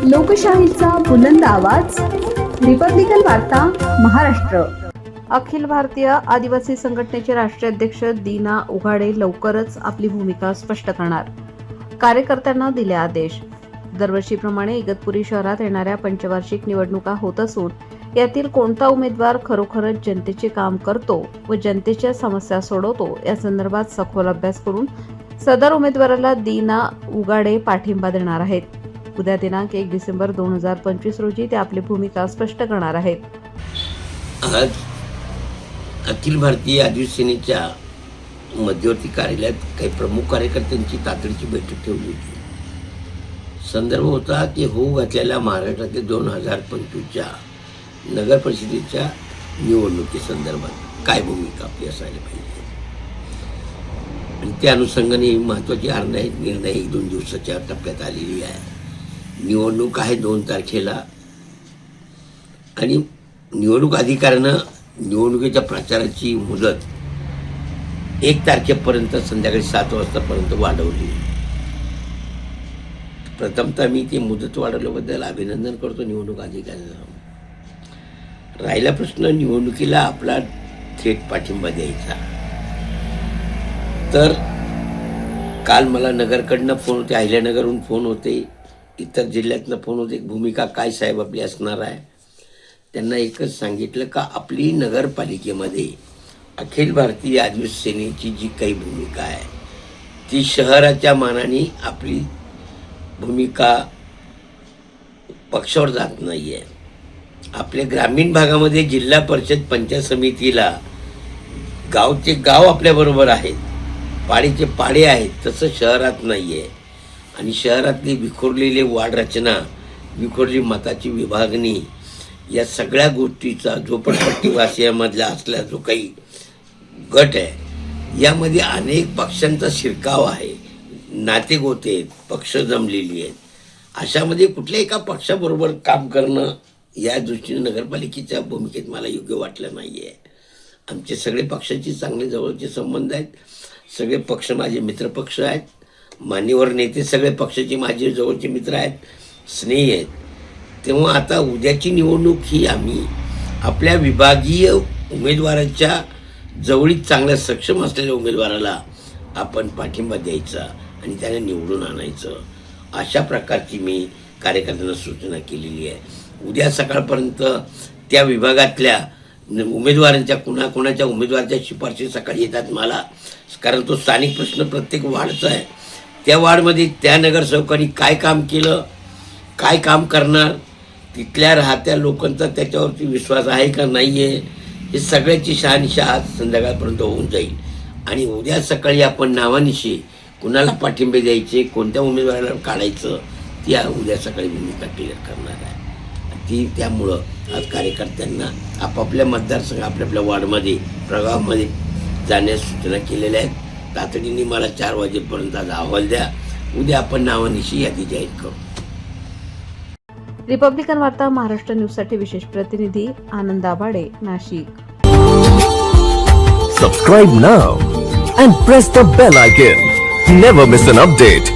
लोकशाहीचा बुलंद आवाज, रिपब्लिकन वार्ता महाराष्ट्र। अखिल भारतीय आदिवासी संघटनेचे राष्ट्रीय अध्यक्ष दीना उघाडे लवकरच आपली भूमिका स्पष्ट करणार, कार्यकर्त्यांना दिले आदेश। दरवर्षीप्रमाणे इगतपुरी शहरात येणाऱ्या पंचवार्षिक निवडणुका होत असून यातील कोणता उमेदवार खरोखरच जनतेचे काम करतो व जनतेच्या समस्या सोडवतो या संदर्भात सखोल अभ्यास करून सदर उमेदवाराला दीना उघाडे पाठिंबा देणार आहेत। उद्या दिनांक 1 डिसेंबर 2025 रोजी ते आपली भूमिका स्पष्ट करणार आहेत। आज अखिल भारतीय आदिवासी सेनेच्या मध्यवर्ती कार्यालयात काही प्रमुख कार्यकर्त्यांची तातडीची बैठक ठेवली होती। संदर्भ होता की होऊ घातलेल्या महाराष्ट्रातील 2025च्या नगर परिषदेच्या निवडणुकीसंदर्भात काय भूमिका आपली असायला पाहिजे आणि त्या अनुषंगाने महत्त्वाची निर्णय 1-2 दिवसाच्या टप्प्यात आलेली आहे। निवडणूक आहे 2 तारखेला आणि निवडणूक अधिकाऱ्यानं निवडणुकीच्या प्रचाराची मुदत 1 तारखेपर्यंत संध्याकाळी 7 वाजतापर्यंत वाढवली। प्रथमतः मी ती मुदत वाढवल्याबद्दल अभिनंदन करतो निवडणूक अधिकाऱ्यांना। राहिला प्रश्न निवडणुकीला आपला थेट पाठिंबा द्यायचा, तर काल मला नगरकडनं फोन होते, अहिल्यानगरहून फोन होते, इतर जिल्ह्यातनं फोन होते, भूमिका काय साहेब आपली असणार आहे। त्यांना एकच सांगितलं का आपली नगरपालिकेमध्ये अखिल भारतीय आदिवासी सेनेची जी काही भूमिका आहे ती शहराच्या मानाने आपली भूमिका पक्षावर जात नाही आहे। आपल्या ग्रामीण भागामध्ये जिल्हा परिषद पंचायत समितीला गावचे गाव आपल्याबरोबर आहेत, पाडीचे पाडे आहेत, तसं शहरात नाही आहे। आणि शहरातली विखुरलेली वार्ड रचना, विखुरली मताची विभागणी, या सगळ्या गोष्टीचा झोपडपट्टीवासियांमधला असला जो काही गट आहे यामध्ये अनेक पक्षांचा शिरकाव आहे, नातेगोते आहेत, पक्ष जमलेली आहेत। अशामध्ये कुठल्याही एका पक्षाबरोबर काम करणं या दृष्टीने नगरपालिकेच्या भूमिकेत मला योग्य वाटलं नाही आहे। आमचे सगळे पक्षाचे चांगले जवळचे संबंध आहेत, सगळे पक्ष माझे मित्रपक्ष आहेत, मान्यवर नेते सगळे पक्षाचे माझे जवळचे मित्र आहेत, स्नेही आहेत। तेव्हा आता उद्याची निवडणूक ही आम्ही आपल्या विभागीय उमेदवाराच्या जवळीक चांगल्या सक्षम असलेल्या उमेदवाराला आपण पाठिंबा द्यायचा आणि त्याला निवडून आणायचं, अशा प्रकारची मी कार्यकर्त्यांना सूचना केलेली आहे। उद्या सकाळपर्यंत त्या विभागातल्या उमेदवारांच्या कोणाच्या उमेदवाराच्या शिफारशी सकाळी येतात मला, कारण तो स्थानिक प्रश्न प्रत्येक वार्डचा आहे। त्या वार्डमध्ये त्या नगरसेवकांनी काय काम केलं, काय काम करणार, तिथल्या राहत्या लोकांचा त्याच्यावरती विश्वास आहे का नाही आहे, हे सगळ्याची शहानिशा आज संध्याकाळपर्यंत होऊन जाईल। आणि उद्या सकाळी आपण नावानिशी कुणाला पाठिंबे द्यायचे, कोणत्या उमेदवाराला काढायचं, ती उद्या सकाळी भूमिका क्लिअर करणार आहे ती। त्यामुळं आज कार्यकर्त्यांना आपापल्या मतदारसंघ आपल्या वार्डमध्ये प्रभागामध्ये जाण्यास सूचना केलेल्या आहेत। तातडीने मला 4 वाजेपर्यंत आज अहवाल द्या, उद्या आपण नावानिशी यादी जाहीर करू। रिपब्लिकन वार्ता महाराष्ट्र न्यूजसाठी विशेष प्रतिनिधी आनंद आबाडे, Nashik. Subscribe now and press the bell icon. Never miss an update.